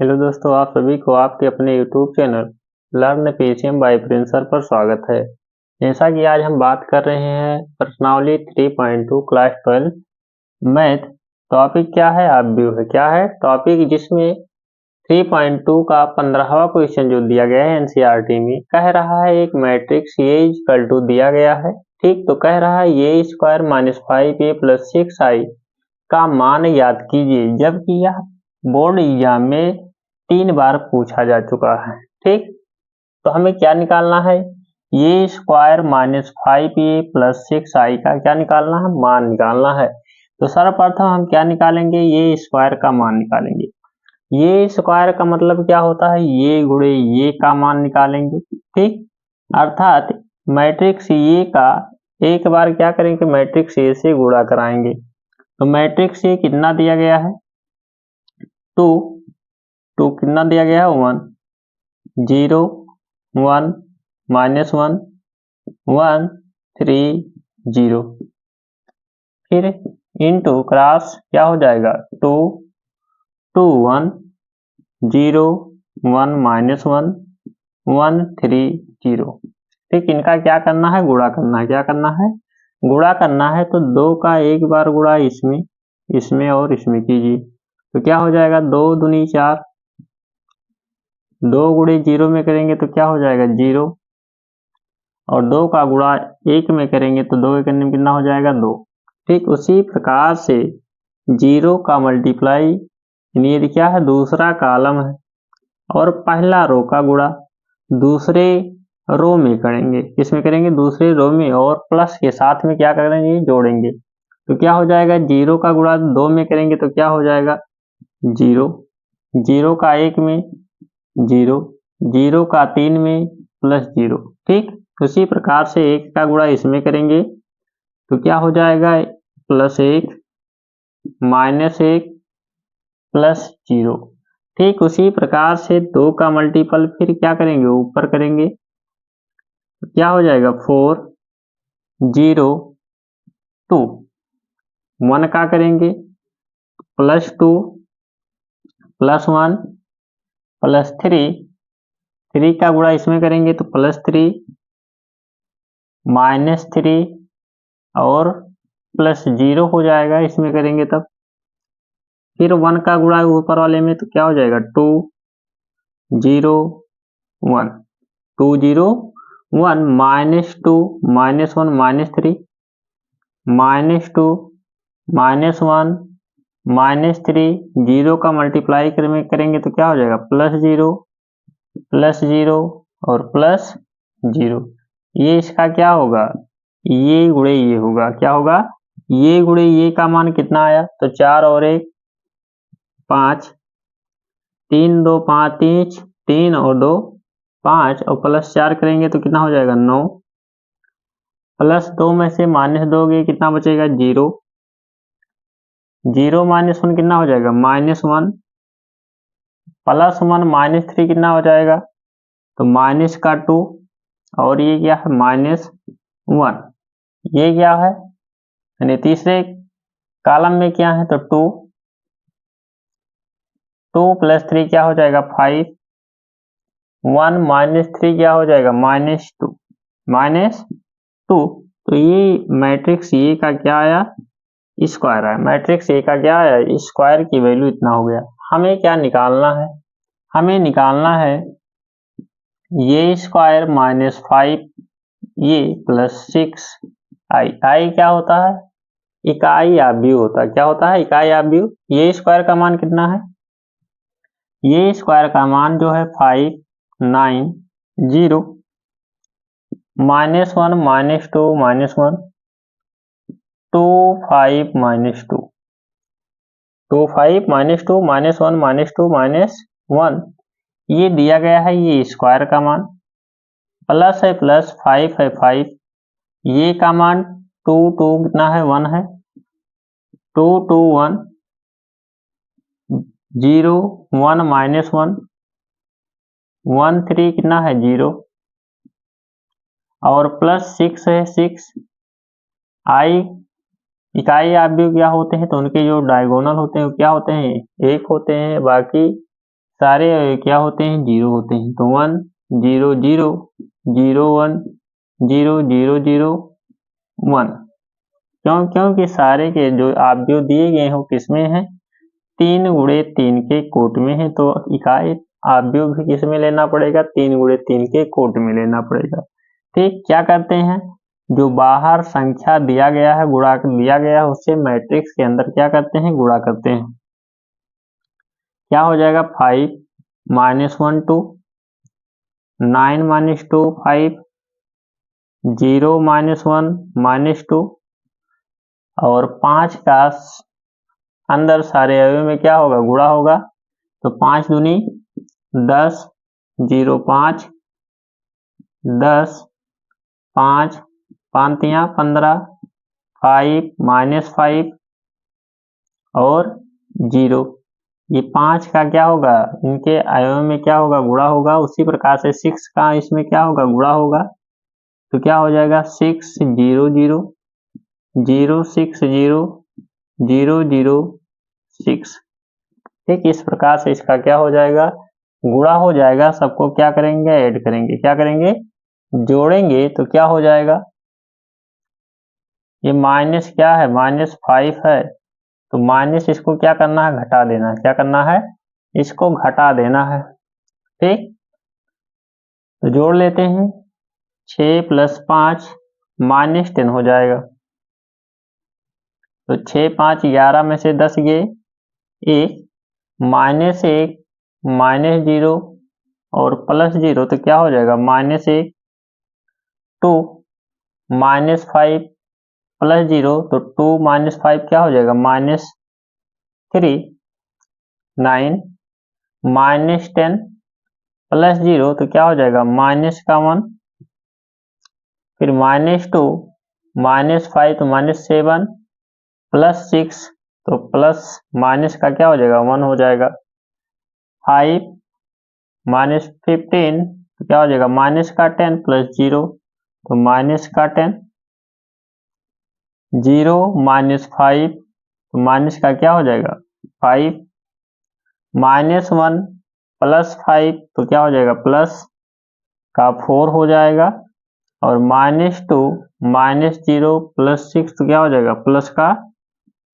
Hello दोस्तों, आप सभी को आपके अपने YouTube channel learn PCM by Prince sir पर स्वागत है। जैसा कि आज हम बात कर रहे हैं प्रश्नावली 3.2 क्लास 12 मैथ। टॉपिक क्या है, आप व्यू है क्या है टॉपिक, जिसमें 3.2 का 15वां क्वेश्चन जो दिया गया है एनसीईआरटी में, कह रहा है एक मैट्रिक्स ए इक्वल टू दिया गया है। ठीक, तो कह रहा है ए square minus 5a plus 6i का मान याद कीजिए, जबकि यह बोर्ड एग्जाम में 3 बार पूछा जा चुका है। ठीक, तो हमें क्या निकालना है, ए square minus 5a plus 6i का क्या निकालना है, मान निकालना है। तो सर्वप्रथम हम क्या निकालेंगे, ए स्क्वायर का मान निकालेंगे। ए स्क्वायर का मतलब क्या होता है, ये गुणे ये का मान निकालेंगे। ठीक, अर्थात मैट्रिक्स ए का एक बार क्या करेंगे, मैट्रिक्स ए से गुणा कराएंगे। तो मैट्रिक्स ए कितना दिया गया है, 2 कितना दिया गया है, 1 0 1 -1 1 3 0, फिर इनटू क्रॉस क्या हो जाएगा, 2 2 1 0 1 -1 1 3 0। ठीक, इनका क्या करना है, गुणा करना है। क्या करना है, गुणा करना है। तो 2 का एक बार गुणा इसमें और इसमें कीजिए, तो क्या हो जाएगा, 2 दूनी 4, 2 गुणे 0 में करेंगे तो क्या हो जाएगा 0, और 2 का गुणा 1 में करेंगे तो 2 करने में कितना हो जाएगा 2। ठीक, उसी प्रकार से 0 का मल्टीप्लाई, ये क्या है, दूसरा कॉलम है, और पहला रो का गुणा दूसरे रो में करेंगे। किसमें करेंगे, दूसरे रो में, और प्लस के साथ में क्या करेंगे, जोड़ेंगे। तो क्या हो जाएगा, 0 का गुणा 2 में करेंगे तो क्या हो जाएगा 0, 0 का 1 में 0, 0 का 3 में प्लस 0। ठीक, उसी प्रकार से 1 का गुणा इसमें करेंगे तो क्या हो जाएगा, +1 -1 प्लस 0। ठीक, उसी प्रकार से 2 का मल्टीपल फिर क्या करेंगे, ऊपर करेंगे तो क्या हो जाएगा 4 0 2, 1 का करेंगे +2 +1 +3, 3 का गुणा इसमें करेंगे तो +3 -3 और +0 हो जाएगा इसमें करेंगे तब। फिर 1 का गुणा ऊपर वाले में तो क्या हो जाएगा 2 0 1 2 0 1 -2 -1 -3 -2 -1 -3, 0 का मल्टीप्लाई करेंगे तो क्या हो जाएगा +0 +0 और +0। ये इसका क्या होगा, ये गुणे ये होगा। क्या होगा, ये गुणे ये का मान कितना आया, तो 4 और 1 5, 3 2 5 3, 3 और 2 5, और +4 करेंगे तो कितना हो जाएगा 9, +2 में से माइनस दोगे कितना बचेगा 0, 0 -1 कितना हो जाएगा -1, +1 -3 कितना हो जाएगा, तो माइनस का 2, और ये क्या है -1, ये क्या है, यानी तीसरे कॉलम में क्या है, तो 2 + 3 क्या हो जाएगा 5, 1 -3 क्या हो जाएगा -2। तो ये मैट्रिक्स ए का क्या आया, स्क्वायर आया। मैट्रिक्स ए का क्या आया, स्क्वायर की वैल्यू इतना हो गया। हमें क्या निकालना है, हमें निकालना है ए स्क्वायर -5 ए प्लस 6i। आई क्या होता है, इकाई आव्यूह होता है। क्या होता है, इकाई आव्यूह। ए स्क्वायर का मान कितना है, ए स्क्वायर का मान जो है 5 9 0 -1 -2 -1 2 5 -2 2 5 -2 -1 -2 -1, ये दिया गया है ये स्क्वायर का मान, प्लस है प्लस 5 है 5, ये का मान 2 2 कितना है 1 है, 2 2 1 0 1 -1 1 3 कितना है 0, और +6 है 6। आई इकाई आव्यूह क्या होते हैं, तो उनके जो डायगोनल होते हैं क्या होते हैं, 1 होते हैं, बाकी सारे क्या होते हैं, 0 होते हैं। तो 1 0 0 0 1 0 0 0 1। क्योंकि सारे के जो आप जो दिए गए हो किसमें है, 3 गुणे 3 के कोट में है। तो इकाई आप जो भी किस में लेना पड़ेगा, 3 गुणे 3 के कोट में लेना पड़ेगा। ठीक, क्या करते हैं, जो बाहर संख्या दिया गया है, गुणा दिया गया है, उससे मैट्रिक्स के अंदर क्या करते हैं, गुणा करते हैं। क्या हो जाएगा, 5 -1 2, 9 - 2 5, 0 -1 -2, और 5 का अंदर सारे अवयव में क्या होगा, गुणा होगा। तो 5 दूनी 10, 0 5, 10, 5 5 15, 5 -5 और 0। ये 5 का क्या होगा, इनके अवयव में क्या होगा, गुणा होगा। उसी प्रकार से 6 का इसमें क्या होगा, गुणा होगा। तो क्या हो जाएगा, 6 0 0 0 6 0 0 0 6। ठीक, इस प्रकार से इसका क्या हो जाएगा, गुणा हो जाएगा। सबको क्या करेंगे, ऐड करेंगे। क्या करेंगे, जोड़ेंगे। तो क्या हो जाएगा, ये माइनस क्या है, -5 है। तो माइनस इसको क्या करना है, घटा देना है। क्या करना है, इसको घटा देना है। ठीक, तो जोड़ लेते हैं। 6 + 5 -10 हो जाएगा। तो 6 5 11 में से 10 गए, 1 -1 -0 और +0। तो क्या हो जाएगा, -1 2 -5 +0। तो 2 - 5 क्या हो जाएगा, -3 9 -10 +0। तो क्या हो जाएगा, -1। फिर -2 -5 तो -7 +6 तो प्लस माइनस का क्या हो जाएगा, 1 हो जाएगा। 5 -15 तो क्या हो जाएगा, -10 +0 तो -10। 0 -5 तो माइनस का क्या हो जाएगा, 5 -1 +5 तो क्या हो जाएगा, प्लस का 4 हो जाएगा। और -2 -0 +6 तो क्या हो जाएगा, प्लस का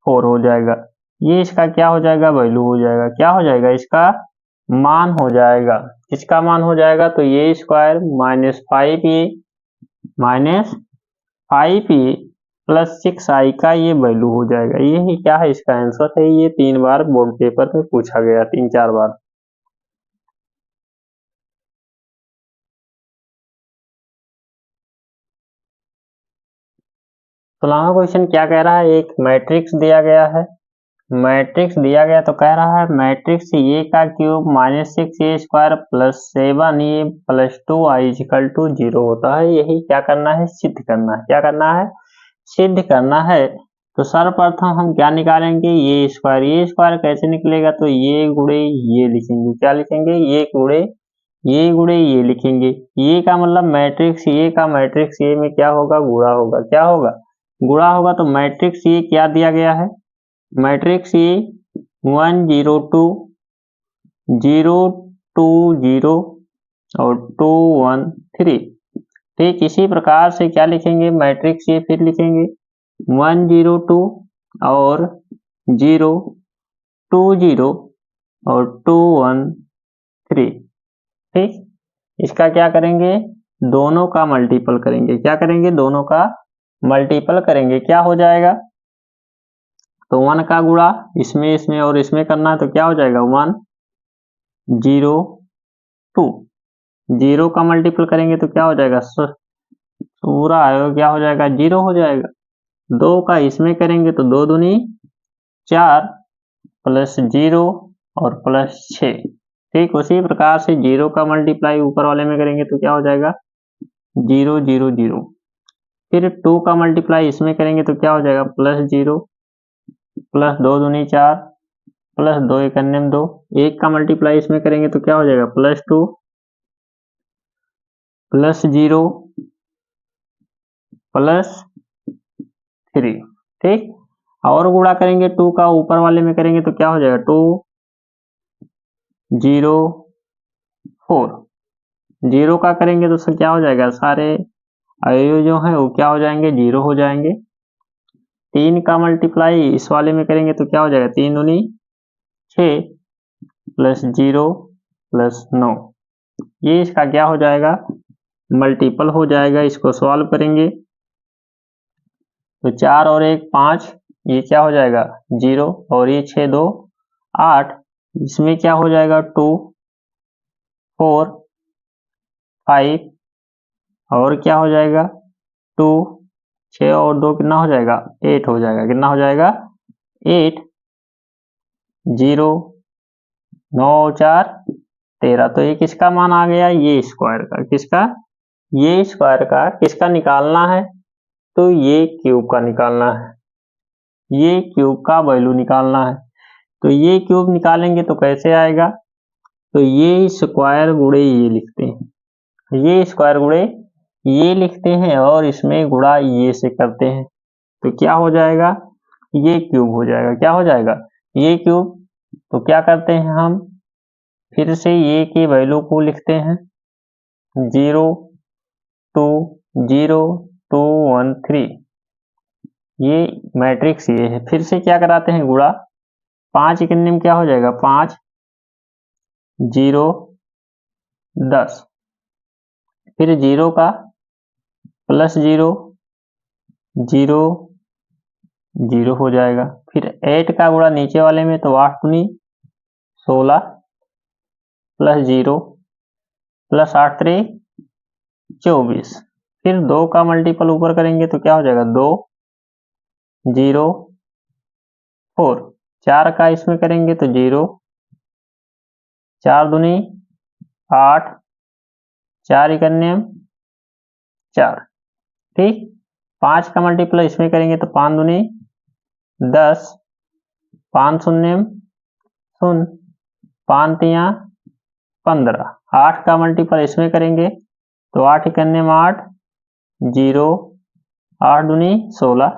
4 हो जाएगा। ये इसका क्या हो जाएगा, वैल्यू हो जाएगा। क्या हो जाएगा, इसका मान हो जाएगा। किसका मान हो जाएगा, तो ये स्क्वायर -5a +6i का ये वैल्यू हो जाएगा। यही क्या है, इसका आंसर है। ये 3 बार बोर्ड पेपर में पूछा गया, 3-4 बार। सोलहवां क्वेश्चन क्या कह रहा है, एक मैट्रिक्स दिया गया है। मैट्रिक्स दिया गया तो कह रहा है मैट्रिक्स ए का क्यूब -6a² +7a + 2i = 0 होता है। यही क्या करना है, सिद्ध करना है। क्या करना है, सिद्ध करना है। तो सर्वप्रथम हम क्या निकालेंगे, ये स्क्वायर कैसे निकलेगा, तो ये गुणे ये लिखेंगे। क्या लिखेंगे, ये गुणे ये लिखेंगे। ये का मतलब मैट्रिक्स ए का मैट्रिक्स ए में क्या होगा, गुणा होगा। क्या होगा, गुणा होगा। तो मैट्रिक्स ए क्या दिया गया है, मैट्रिक्स ए 1 0 2 0 2 0 और 2 1 3। ठीक, इसी प्रकार से क्या लिखेंगे, मैट्रिक्स ए फिर लिखेंगे 1 0 2 और 0 2 0 और 2 1 3। ठीक, इसका क्या करेंगे, दोनों का मल्टीपल करेंगे। क्या करेंगे, दोनों का मल्टीपल करेंगे। क्या हो जाएगा, तो 1 का गुणा इसमें इसमें और इसमें करना है। तो क्या हो जाएगा, 1 0 2। 0 का मल्टीपल करेंगे तो क्या हो जाएगा, पूरा क्या हो जाएगा, 0 हो जाएगा। 2 का इसमें करेंगे तो 2 दूनी 4 +0 और +6। ठीक, उसी प्रकार से 0 का मल्टीप्लाई ऊपर वाले में करेंगे तो क्या हो जाएगा, 0 0 0। फिर 2 का मल्टीप्लाई इसमें करेंगे तो क्या हो जाएगा, +0 +2 दूनी 4 +2 1 में 2। 1 का मल्टीप्लाई इसमें करेंगे तो क्या हो जाएगा, +2 +0 +3। ठीक, और गुणा करेंगे 2 का ऊपर वाले में करेंगे तो क्या हो जाएगा, 2 4। 0 का करेंगे तो उससे क्या हो जाएगा, सारे अवयव जो हैं वो क्या हो जाएंगे, 0 हो जाएंगे। 3 का मल्टीप्लाई इस वाले में करेंगे तो क्या हो जाएगा, 3 दूनी 6 प्लस 0 प्लस 9, ये इसका क्या हो जाएगा, मल्टीपल हो जाएगा। इसको सॉल्व करेंगे तो 4 और 1 5, ये क्या हो जाएगा 0, और ये 6 2 8, इसमें क्या हो जाएगा 2 4 5, और क्या हो जाएगा 2, 6 और 2 कितना हो जाएगा 8 हो जाएगा। कितना हो जाएगा 8, 0 9 4 13। तो ये किसका मान आ गया, ये स्क्वायर का। किसका, ये स्क्वायर का किसका निकालना है, तो ये क्यूब का निकालना है। ये क्यूब का वैल्यू निकालना है। तो ये क्यूब निकालेंगे तो कैसे आएगा, तो ये स्क्वायर गुणे ये लिखते हैं, ये स्क्वायर गुणे ये लिखते हैं और इसमें गुणा ये से करते हैं तो क्या हो जाएगा, ये क्यूब हो जाएगा। क्या हो जाएगा, ये क्यूब। तो क्या करते हैं हम, फिर से ये की वैल्यू को लिखते हैं 0 2 0 2 1 3, ये मैट्रिक्स ये है। फिर से क्या कराते हैं, गुणा। 5 इकन्ने में क्या हो जाएगा 5 0 10, फिर 0 का प्लस 0 0 0 हो जाएगा। फिर 8 का गुणा नीचे वाले में तो 8 दूनी 16 प्लस 0 प्लस 8 3 24, फिर 2 का मल्टीपल ऊपर करेंगे तो क्या हो जाएगा 2 0 4, 4 का इसमें करेंगे तो 0 4 दूनी 8 4 इकन्ने 4, ठीक। 5 का मल्टीप्लाई इसमें करेंगे तो 5 दूनी 10 5 शून्य 0 5 तिया 15, 8 का मल्टीपल इसमें करेंगे तो 8 इकन्ने 8 0 8 दूनी 16,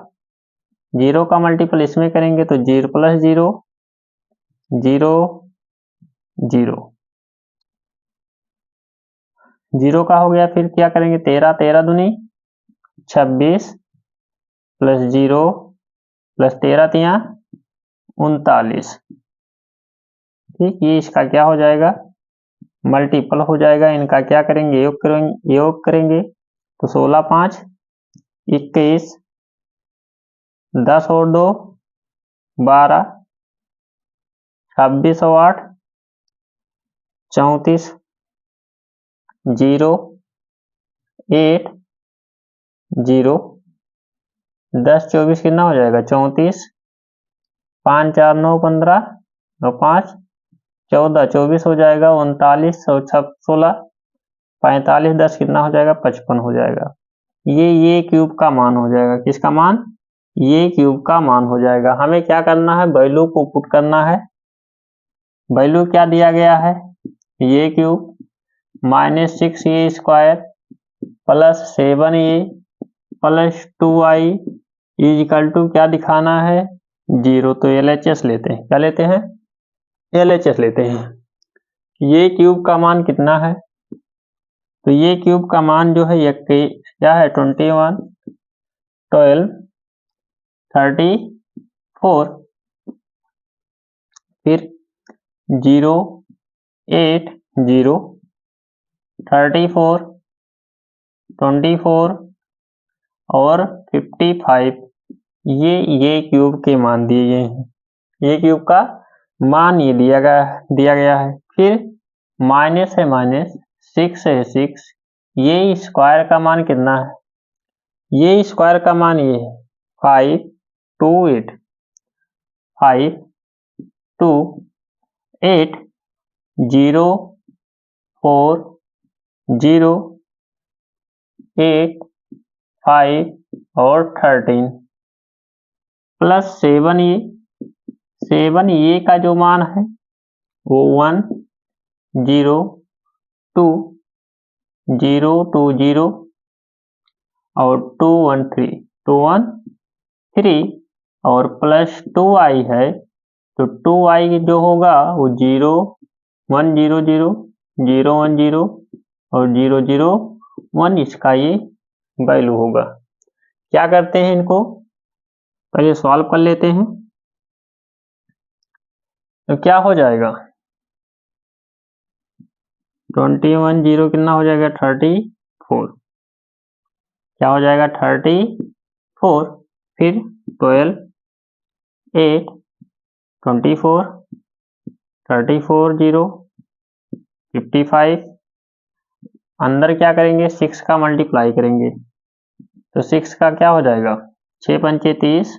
0 का मल्टीपल इसमें करेंगे तो 0 प्लस 0 0 0 0 का हो गया। फिर क्या करेंगे 13 13 दूनी 26 प्लस 0 प्लस 13 तिया 39, ठीक। ये इसका क्या हो जाएगा, मल्टीपल हो जाएगा। इनका क्या करेंगे, योग करेंगे तो 16 5 21 10 और 2 12 26 और 8 34 0 8 0 10 24 कितना हो जाएगा 34, 5 4 9 15 और 5 14 24 हो जाएगा 39 और 16 45 10 कितना हो जाएगा 55 हो जाएगा। ये क्यूब का मान हो जाएगा। किसका मान, ये क्यूब का मान हो जाएगा। हमें क्या करना है, वैल्यू को पुट करना है। वैल्यू क्या दिया गया है, ये क्यूब -6 ये स्क्वायर प्लस 7 ये प्लस 2i इक्वल टू क्या दिखाना है 0। तो LHS लेते हैं, क्या लेते हैं, LHS लेते हैं। ये क्यूब का मान कितना है, तो ये क्यूब का मान जो है ये क्या है 21 12 34, फिर 0 8 0 34 24 और 55, ये क्यूब के मान दिए गए हैं। ये क्यूब का मान ये दिया गया है। फिर माइनस है माइनस 6 है 6, ये स्क्वायर का मान कितना है, ये स्क्वायर का मान ये है 5 2 8 5 2 8 0 4 0 8 5 और 13 प्लस 7 ये का जो मान है वो 1 0 2 0 2 0 और 2 1 3 2 1 3 और प्लस 2i है तो 2i जो होगा वो 0 1 0 0 0 1 0 और 0 0 1 इसका ये वैल्यू होगा। क्या करते हैं, इनको पहले सॉल्व कर लेते हैं। तो क्या हो जाएगा, 21 0 कितना हो जाएगा 34, क्या हो जाएगा 34, फिर 12 8 24 34 0 55, अंदर क्या करेंगे 6 का मल्टीप्लाई करेंगे, तो 6 का क्या हो जाएगा 6 पंचे 30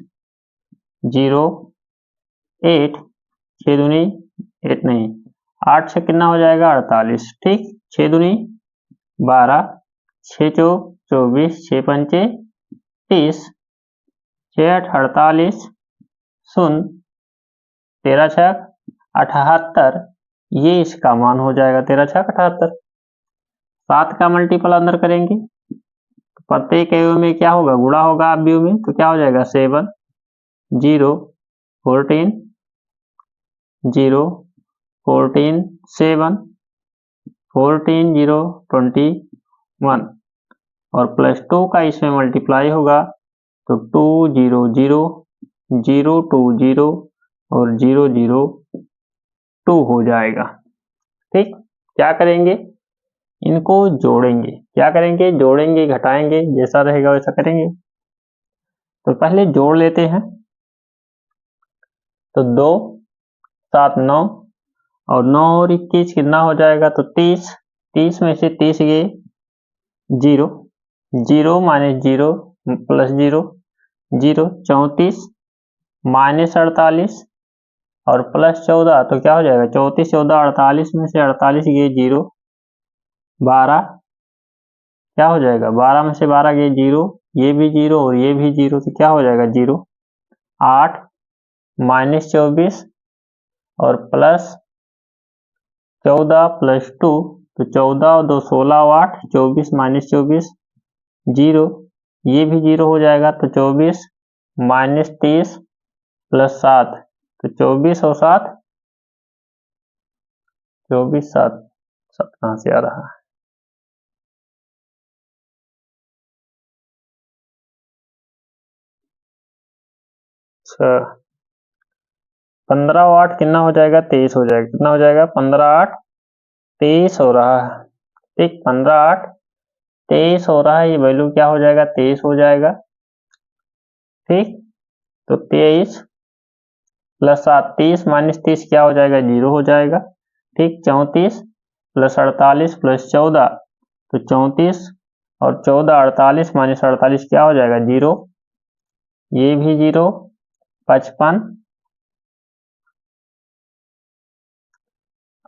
0 8 6 दूनी 8 नहीं 8 से कितना हो जाएगा 48, ठीक 6 दूनी 12 6 चौक 24 6 पंचे 30 6 8 48 शून्य 13 छक 78, ये इसका मान हो जाएगा 13 छक 78। 7 का मल्टीपल अंदर करेंगे, प्रत्येक अवयव में क्या होगा गुणा होगा अवयव में, तो क्या हो जाएगा 7 0 14 0 14 7 14 0 21 और प्लस 2 का इसमें मल्टीप्लाई होगा, तो 2 0 0 0 2 0 और 0 0 2 हो जाएगा। ठीक, क्या करेंगे इनको जोड़ेंगे, क्या करेंगे जोड़ेंगे घटाएंगे, जैसा रहेगा वैसा करेंगे। तो पहले जोड़ लेते हैं, तो 2 7 9 और 9 और 21 कितना हो जाएगा, तो 30, 30 में से 30 गए 0 0 माइनस 0 प्लस 0 0 34 माइनस 48 और प्लस 14, तो क्या हो जाएगा 34 14 48 में से 48 गए 0 12, क्या हो जाएगा 12 में से 12 गए 0, ये भी 0 और ये भी 0, तो क्या हो जाएगा 0 8 माइनस 24 और प्लस 14 प्लस 2, तो 14 और 2 16 और 8 24 माइनस 24 0, ये भी 0 हो जाएगा, तो 24 माइनस 30 प्लस 7, तो 24 और 7 24 7 7 कहाँ से आ रहा है, अच्छा 15 और 8 कितना हो जाएगा 23 हो जाएगा, कितना हो जाएगा 15 8 23 हो रहा है। ठीक 15 8 23 हो रहा है, ये वैल्यू क्या हो जाएगा 23 हो जाएगा। ठीक, तो 23 प्लस 7 30 माइनस 30 क्या हो जाएगा 0 हो जाएगा। ठीक 34 प्लस 48 प्लस 14, तो 34 और 14 48 माइनस 48 क्या हो जाएगा 0, ये भी 0 55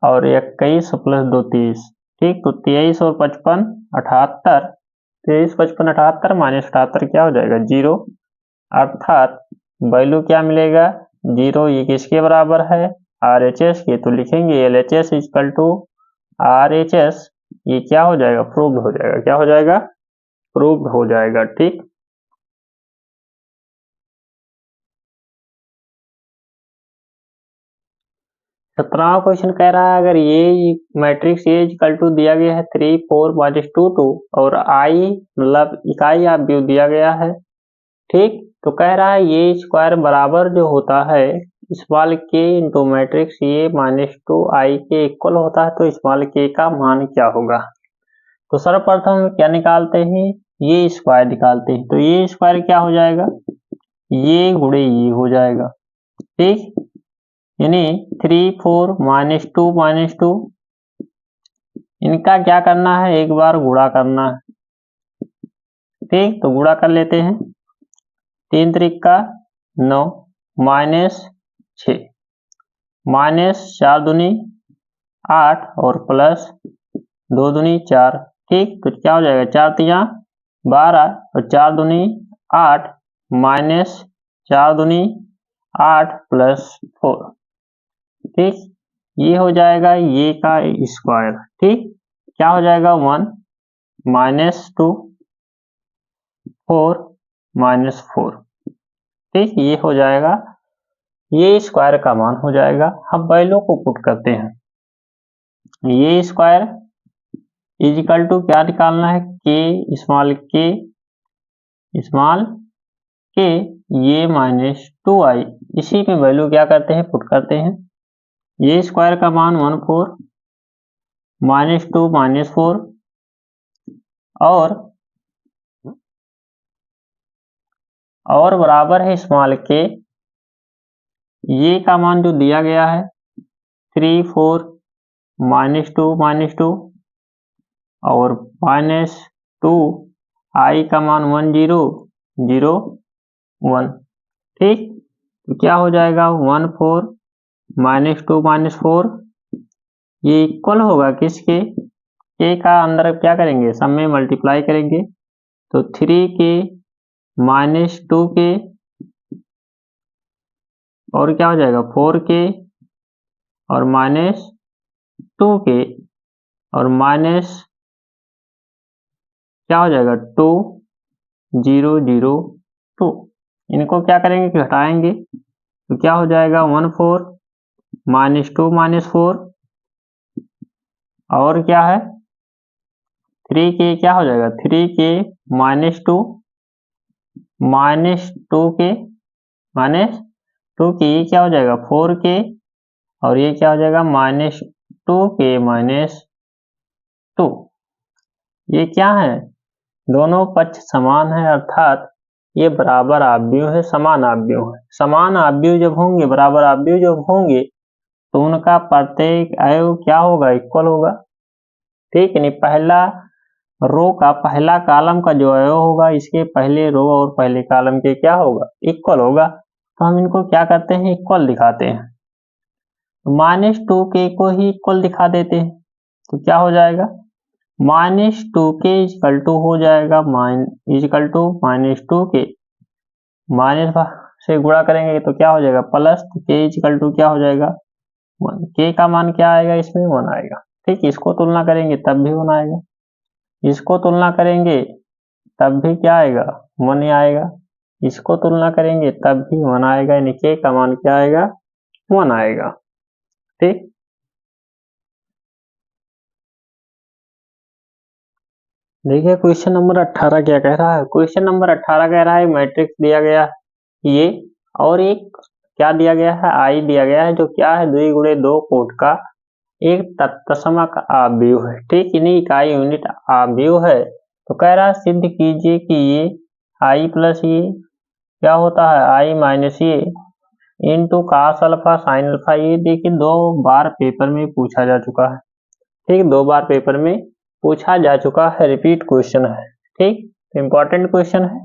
और 21 प्लस 2 30। ठीक, तो 23 और 55 78, 23 55 78 माइनस 78 क्या हो जाएगा 0, अर्थात वैल्यू क्या मिलेगा 0। ये किसके बराबर है RHS के, तो लिखेंगे LHS इक्वल टू RHS, ये क्या हो जाएगा प्रूव्ड हो जाएगा, क्या हो जाएगा प्रूव्ड हो जाएगा। ठीक, 17वां क्वेश्चन कह रहा है अगर ये मैट्रिक्स ए इक्वल टू दिया गया है 3 4 माइनस 2 2 और I मतलब इकाई अवयव दिया गया है। ठीक, तो कह रहा है ये स्क्वायर बराबर जो होता है स्मॉल के इंटू मैट्रिक्स ए माइनस 2 आई के इक्वल होता है, तो स्मॉल के का मान क्या होगा। तो सर्वप्रथम क्या निकालते हैं, ये स्क्वायर निकालते हैं, तो ये स्क्वायर क्या हो जाएगा ये गुणे ये हो जाएगा। ठीक, यानी 3 4 माइनस 2 इनका क्या करना है एक बार गुणा करना है। ठीक, तो गुणा कर लेते हैं, 3 3 का 9 माइनस 6 माइनस 4 दूनी 8 और प्लस 2 दूनी 4। ठीक, तो क्या हो जाएगा 4 3 12 और 4 दूनी 8 माइनस 4 दूनी 8 प्लस 4। ठीक, ये हो जाएगा ये का स्क्वायर। ठीक, क्या हो जाएगा 1 माइनस 2 4 माइनस 4। ठीक, ये हो जाएगा ये स्क्वायर का मान हो जाएगा। हम वैल्यू को पुट करते हैं, ये स्क्वायर इज इक्वल टू क्या निकालना है, के स्मॉल के ये माइनस 2i, इसी में वैल्यू क्या करते हैं, पुट करते हैं। ये स्क्वायर का मान 14 माइनस 2 माइनस 4 और बराबर है स्मॉल के, ये का मान जो दिया गया है 3 4 माइनस 2 और माइनस 2 i का मान 1 0 0 1। ठीक, तो क्या हो जाएगा 1 4 माइनस 2 माइनस 4, ये इक्वल होगा किसके, के का अंदर क्या करेंगे, सब में मल्टीप्लाई करेंगे, तो 3k माइनस 2k और क्या हो जाएगा 4k और माइनस 2k और माइनस क्या हो जाएगा 2 0 0 2। इनको क्या करेंगे, घटाएंगे, तो क्या हो जाएगा 1 4 माइनस 2 माइनस 4 और क्या है 3k, क्या हो जाएगा 3k minus 2 minus 2k minus 2k, ये क्या हो जाएगा 4k और ये क्या हो जाएगा माइनस 2k माइनस 2। ये क्या है, दोनों पक्ष समान है, अर्थात ये बराबर आव्यूह है, समान आव्यूह है। समान आव्यूह जब होंगे, बराबर आव्यूह जब होंगे, तो उनका प्रत्येक अवयव क्या होगा, इक्वल होगा। ठीक है, नहीं पहला रो का पहला कॉलम का जो अवयव होगा, इसके पहले रो और पहले कॉलम के क्या होगा, इक्वल होगा। तो हम इनको क्या करते हैं, इक्वल दिखाते हैं। माइनस 2k को ही इक्वल दिखा देते हैं, तो क्या हो जाएगा माइनस 2k इक्वल टू हो जाएगा equal to minus 2k, minus से गुणा करेंगे तो क्या हो जाएगा प्लस, तो k इक्वल टू क्या हो जाएगा 1, k का मान क्या आएगा, इसमें 1 आएगा। ठीक, इसको तुलना करेंगे तब भी 1 आएगा, इसको तुलना करेंगे तब भी क्या आएगा 1 ही आएगा, इसको तुलना करेंगे तब भी 1 आएगा, यानी k का मान क्या आएगा 1 आएगा। ठीक, देखिए क्वेश्चन नंबर 18 क्या कह रहा है। क्वेश्चन नंबर 18 कह रहा है मैट्रिक्स दिया गया ये और एक क्या दिया गया है, आई दिया गया है, जो क्या है 2 गुणे 2 कोट का एक तत्समक आव्यूह है। ठीक, इन्हीं इकाई यूनिट आव्यूह है। तो कह रहा है सिद्ध कीजिए कि ये आई प्लस ये क्या होता है आई माइनस ये into cos alpha sine alpha. ये देखिए 2 बार पेपर में पूछा जा चुका है। ठीक, 2 बार पेपर में पूछा जा चुका है, रिपीट क्वेश्चन है। ठीक, इंपॉर्टेंट क्वेश्चन है।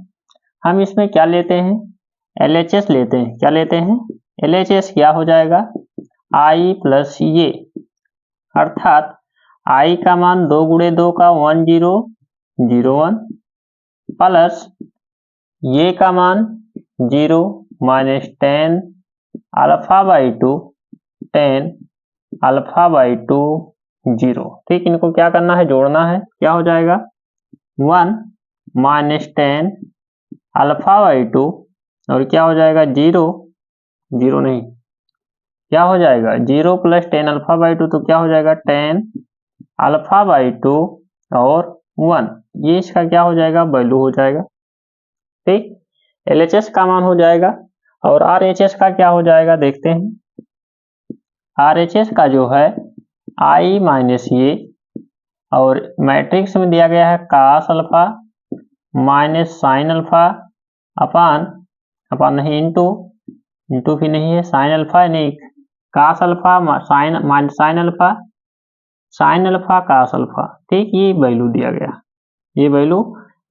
हम इसमें क्या लेते हैं, LHS लेते हैं। क्या लेते हैं, LHS क्या हो जाएगा आई प्लस ये, अर्थात आई का मान 2 गुणे 2 का 1 0 0 1 प्लस ये का मान 0 minus 10 alpha by 2 10 alpha by 2 0। ठीक, इनको क्या करना है, जोड़ना है। क्या हो जाएगा 1 माइनस 10 अल्फा बाई 2 और क्या हो जाएगा 0 0 नहीं, क्या हो जाएगा 0 प्लस 10 अल्फा बाई 2, तो क्या हो जाएगा 10 अल्फा बाई 2 और 1, ये इसका क्या हो जाएगा वैल्यू हो जाएगा। ठीक, LHS का मान हो जाएगा और RHS का क्या हो जाएगा देखते हैं। RHS का जो है आई माइनस ये और मैट्रिक्स में दिया गया है cos alpha minus sine alpha upon नहीं इंटू भी नहीं है, साइन अल्फा नहीं cos alpha sine alpha cos alpha. ठीक, ये वैल्यू दिया गया, ये वैल्यू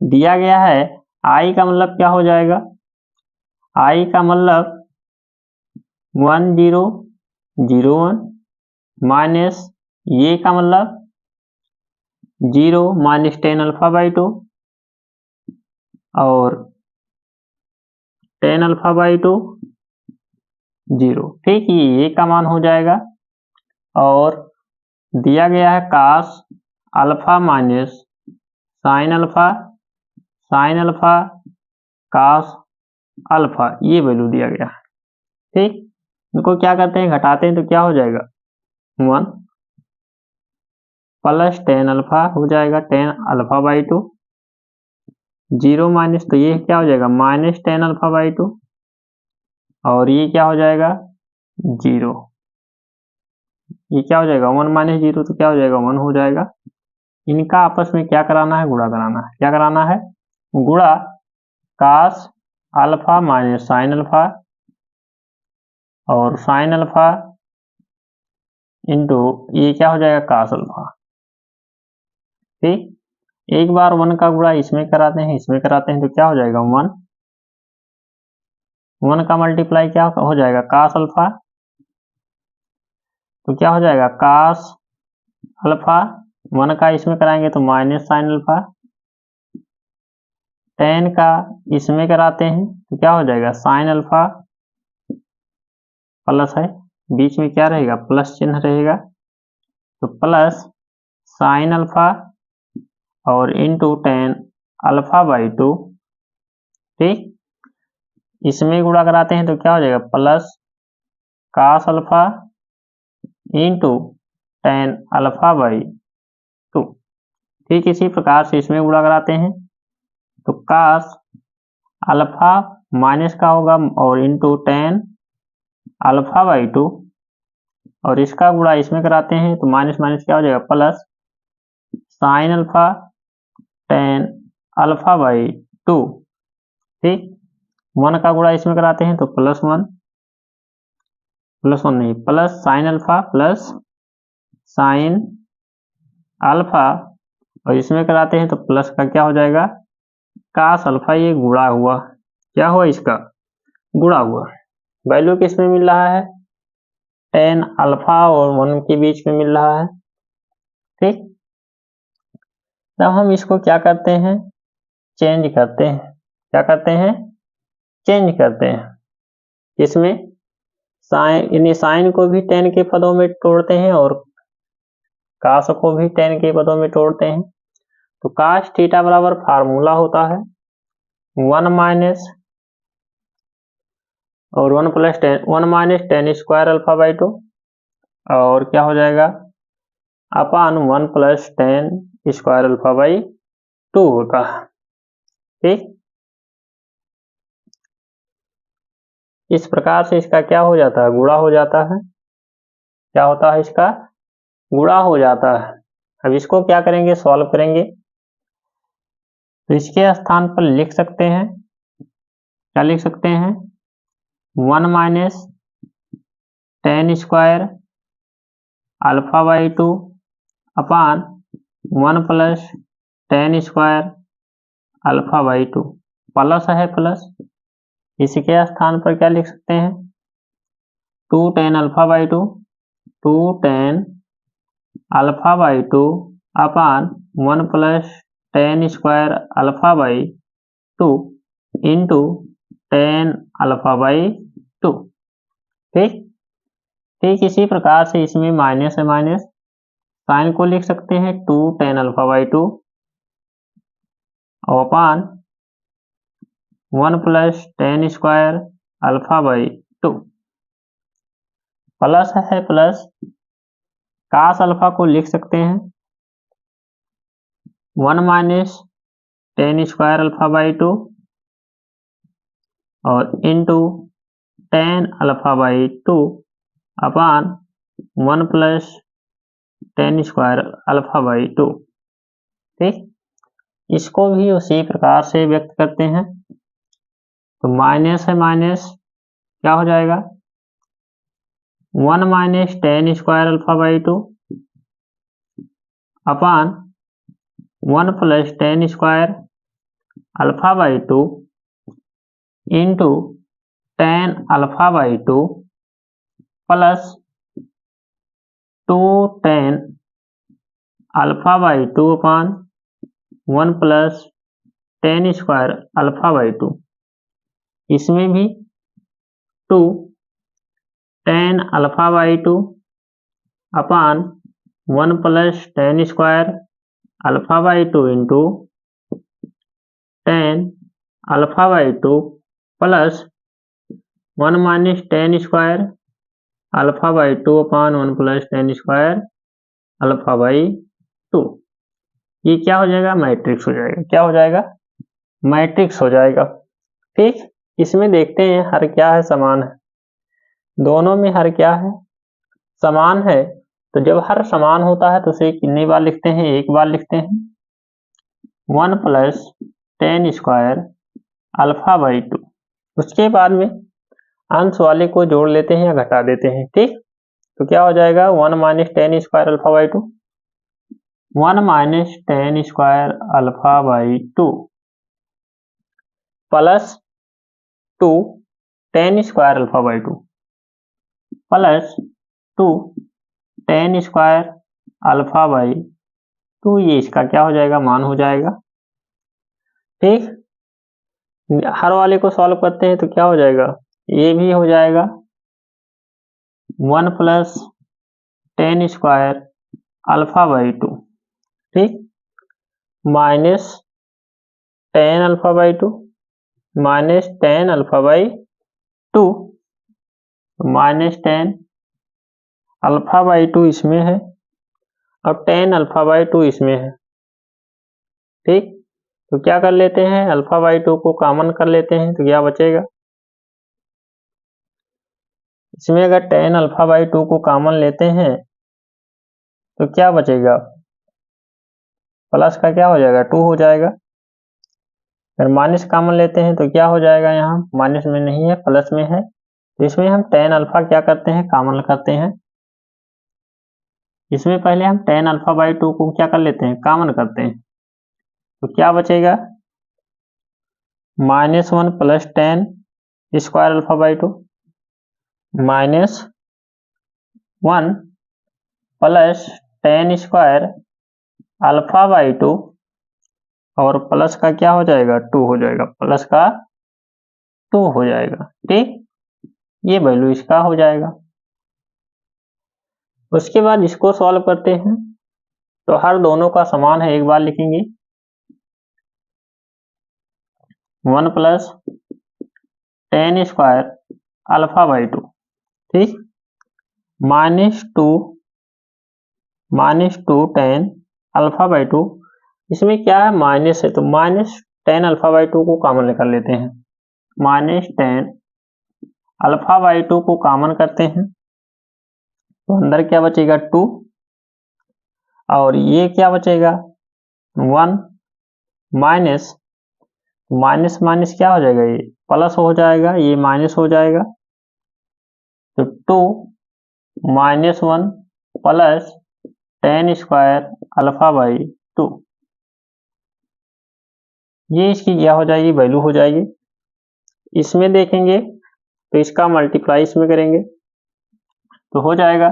दिया गया है। आई का मतलब क्या हो जाएगा, आई का मतलब 1 0 0 1 माइनस ये का मतलब 0 माइनस 10 अल्फा बाई 2 और 10 अल्फा बाई 2 0। ठीक, ये का मान हो जाएगा और दिया गया है cos alpha minus sine alpha cos alpha, ये वैल्यू दिया गया है। ठीक, इनको क्या करते हैं घटाते हैं तो क्या हो जाएगा 1 प्लस टेन अल्फा हो जाएगा, tan alpha by to, 0 minus, तो ये क्या हो जाएगा minus tan alpha by two, और ये क्या हो जाएगा 0, ये क्या हो जाएगा 1 माइनस 0, तो क्या हो जाएगा 1 हो जाएगा। इनका आपस में क्या कराना है, गुणा कराना है। क्या कराना है, गुणा cos alpha minus sine alpha, और साइन अल्फा इंटू ये क्या हो जाएगा कास अल्फा। ठीक, एक बार 1 का गुणा इसमें कराते हैं, इसमें कराते हैं, तो क्या हो जाएगा 1 का मल्टीप्लाई क्या हो जाएगा कास अल्फा, तो क्या हो जाएगा कास अल्फा, 1 का इसमें कराएंगे तो माइनस साइन अल्फा, 10 का इसमें कराते हैं तो क्या हो जाएगा साइन अल्फा, प्लस है, बीच में क्या रहेगा प्लस चिन्ह रहेगा, तो प्लस साइन अल्फा और इंटू 10 अल्फा बाई टू। ठीक, इसमें गुणा कराते हैं तो क्या हो जाएगा plus cos alpha into 10 alpha by two. ठीक, इसी प्रकार से इसमें गुणा कराते हैं तो कास अल्फा माइनस का होगा और इंटू 10 अल्फा बाई टू, और इसका गुणा इसमें कराते हैं तो माइनस माइनस क्या हो जाएगा plus sine alpha 10 alpha by two. ठीक, 1 का गुणा इसमें कराते हैं तो प्लस वन नहीं, plus sine alpha plus sine alpha, और इसमें कराते हैं तो प्लस का क्या हो जाएगा कास अल्फा, ये गुणा हुआ, क्या हुआ इसका गुणा हुआ। वैल्यू किस में मिल रहा है 10 अल्फा और 1 के बीच में मिल रहा है। ठीक, तब हम इसको क्या करते हैं चेंज करते हैं, क्या करते हैं चेंज करते हैं, इसमें साइन, साइन को भी 10 के पदों में तोड़ते हैं और कास को भी 10 के पदों में तोड़ते हैं। तो कास थीटा बराबर फार्मूला होता है 1 माइनस और 1 plus 10, 1 minus 10 square alpha by two, और क्या हो जाएगा अपान 1 plus 10 square alpha by to होता है। ठीक, इस प्रकार से इसका क्या हो जाता है गुणा हो जाता है, क्या होता है इसका गुणा हो जाता है। अब इसको क्या करेंगे सॉल्व करेंगे, तो इसके स्थान पर लिख सकते हैं, क्या लिख सकते हैं 1 minus 10 square alpha by two upon 1 plus 10 square alpha by two, plus है प्लस, इसके स्थान पर क्या लिख सकते हैं 2 10 alpha by to, 2 10 alpha by two upon 1 plus 10 square alpha by two into 10 alpha by two. ठीक, ठीक इसी प्रकार से इसमें माइनस है माइनस, साइन को लिख सकते हैं 2 10 alpha by two upon 1 plus 10 square alpha by two, plus है प्लस, कास अल्फा को लिख सकते हैं 1 minus 10 square alpha by two और into 10 alpha by two upon 1 plus 10 square alpha by two. ठीक, इसको भी उसी प्रकार से व्यक्त करते हैं, तो माइनस है माइनस क्या हो जाएगा 1 minus 10 square alpha by two upon 1 plus 10 square alpha by two into 10 alpha by two plus 2 10 alpha by two upon 1 plus 10 square alpha by to, इसमें भी 2 10 alpha by two upon 1 plus 10 square alpha by two into 10 alpha by two plus 1 minus 10 square alpha by two upon 1 plus 10 square alpha by 2। ये क्या हो जाएगा, matrix हो जाएगा। क्या हो जाएगा, मैट्रिक्स हो जाएगा। ठीक, इसमें देखते हैं हर क्या है, समान है। दोनों में हर क्या है, समान है। तो जब हर समान होता है तो उसे कितनी बार लिखते हैं, एक बार लिखते हैं। 1 plus ten square alpha by 2। उसके बाद में अंश वाले को जोड़ लेते हैं या घटा देते हैं। ठीक, तो क्या हो जाएगा, 1 minus ten square alpha by 2। 1 minus ten square alpha by 2 plus 2 ten square alpha by 2 plus 2 ten square alpha by 2। ये इसका क्या हो जाएगा, मान हो जाएगा। ठीक, हर वाले को सॉल्व करते हैं तो क्या हो जाएगा, ये भी हो जाएगा 1 plus ten square alpha by 2। ठीक, minus tan alpha by 2 minus tan alpha by 2 minus tan alpha by 2 इसमें है और टेन अल्फा बाई 2 इसमें है। ठीक, तो क्या कर लेते हैं, अल्फा बाई 2 को कॉमन कर लेते हैं तो क्या बचेगा, इसमें अगर टेन अल्फा बाई 2 को कॉमन लेते हैं तो क्या बचेगा, प्लस का क्या हो जाएगा, 2 हो जाएगा। अगर माइनस कॉमन लेते हैं तो क्या हो जाएगा, यहाँ माइनस में नहीं है प्लस में है। तो इसमें हम टेन अल्फा क्या करते हैं, कॉमन करते हैं। इसमें पहले हम टेन अल्फा बाई 2 को क्या कर लेते हैं, कॉमन करते हैं। तो क्या बचेगा, -1 plus ten square alpha by 2 -1 plus ten square alpha by 2 और प्लस का क्या हो जाएगा, 2 हो जाएगा, प्लस का 2 हो जाएगा। ठीक, ये वैल्यू इसका हो जाएगा। उसके बाद इसको सॉल्व करते हैं तो हर दोनों का समान है, एक बार लिखेंगे 1 plus ten square alpha by 2। ठीक, -2 टेन अल्फा बाई 2। इसमें क्या है, माइनस है तो माइनस टेन अल्फा बाई 2 को कॉमन निकाल लेते हैं। माइनस टेन अल्फा बाई 2 को कॉमन करते हैं तो अंदर क्या बचेगा, 2 और ये क्या बचेगा 1 माइनस माइनस माइनस क्या हो जाएगा, ये प्लस हो जाएगा, ये माइनस हो जाएगा। तो 2 -1 plus ten square alpha by 2। ये इसकी क्या हो जाएगी, वैल्यू हो जाएगी। इसमें देखेंगे तो इसका मल्टीप्लाई इसमें करेंगे तो हो जाएगा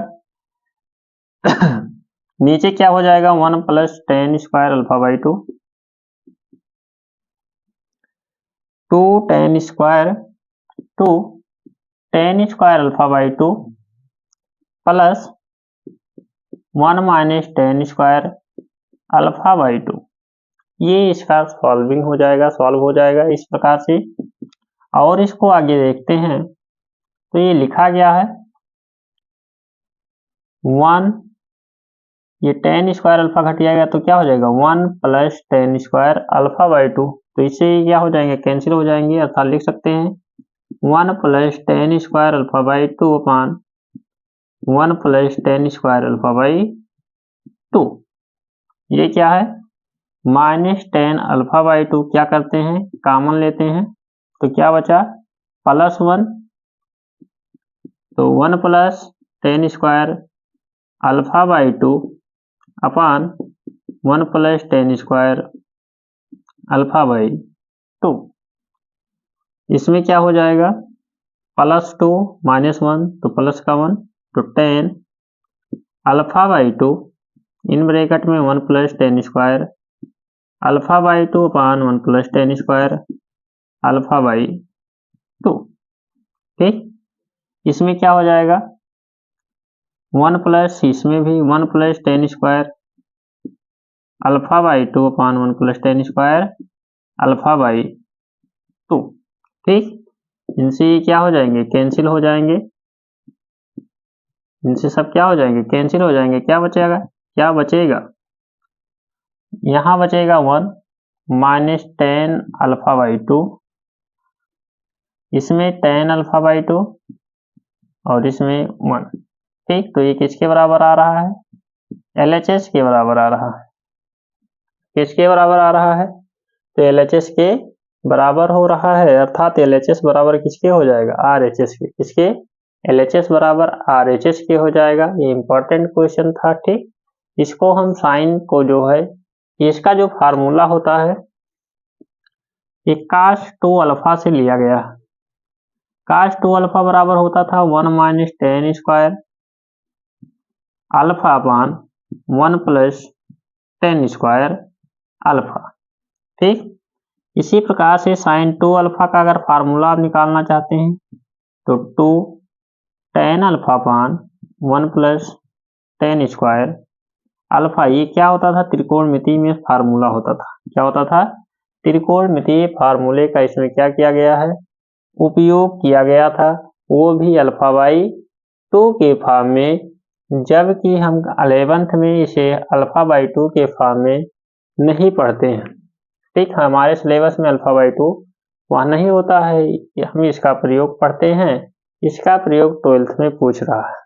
नीचे क्या हो जाएगा, 1 plus ten square alpha by 2 2 ten square alpha by 2 plus 1 minus ten square alpha by 2। ये इसका सॉल्विंग हो जाएगा, सॉल्व हो जाएगा इस प्रकार से। और इसको आगे देखते हैं तो ये लिखा गया है 1, ये टेन स्क्वायर अल्फा घट जाएगा तो क्या हो जाएगा 1 plus ten square alpha by 2। तो इससे क्या हो जाएंगे, कैंसिल हो जाएंगे, अर्थात लिख सकते हैं 1 plus ten square alpha by 2 upon 1 plus ten square alpha by 2। ये क्या है, -10 अल्फा बाई 2 क्या करते हैं, कॉमन लेते हैं तो क्या बचा, +1। तो 1 plus ten square alpha by 2 upon 1 plus ten square alpha by 2। इसमें क्या हो जाएगा, +2 -1 तो प्लस का 1 तो 10 अल्फा बाई 2 इन ब्रैकेट में 1 plus ten square alpha by 2 upon 1 plus ten square alpha by 2। ठीक, इसमें क्या हो जाएगा, 1 प्लस इसमें भी 1 plus ten square alpha by 2 upon 1 plus ten square alpha by 2। ठीक, इनसे क्या हो जाएंगे, कैंसिल हो जाएंगे, इनसे सब क्या हो जाएंगे, कैंसिल हो जाएंगे। क्या बचेगा, क्या बचेगा यहाँ बचेगा 1 माइनस टेन अल्फा बाई 2, इसमें टेन अल्फा बाई 2 और इसमें 1। ठीक, तो ये किसके बराबर आ रहा है? LHS के बराबर आ रहा है। किसके बराबर आ रहा है? तो LHS के बराबर हो रहा है, अर्थात LHS बराबर किसके हो जाएगा? RHS के। किसके? LHS बराबर RHS के हो जाएगा। ये इंपॉर्टेंट क्वेश्चन था। ठीक, इसको हम साइन को जो है, इसका जो फार्मूला होता है ये cos 2 अल्फा से लिया गया। cos 2 अल्फा बराबर होता था 1 माइनस टेन स्क्वायर अल्फा अपान 1 प्लस टेन स्क्वायर अल्फा। ठीक, इसी प्रकार से साइन 2 अल्फा का अगर फार्मूला आप निकालना चाहते हैं तो 2 टेन अल्फा अपान 1 प्लस टेन स्क्वायर अल्फा। ये क्या होता था? त्रिकोणमिति में फार्मूला होता था। क्या होता था? त्रिकोणमितीय फार्मूले का इसमें क्या किया गया है? उपयोग किया गया था, वो भी अल्फा बाई 2 के फॉर्म में, जबकि हम 11th में इसे अल्फा बाई 2 के फॉर्म में नहीं पढ़ते हैं। ठीक, हमारे सिलेबस में अल्फा बाई 2 वहाँ नहीं होता है, हम इसका प्रयोग पढ़ते हैं। इसका प्रयोग 12th में पूछ रहा है।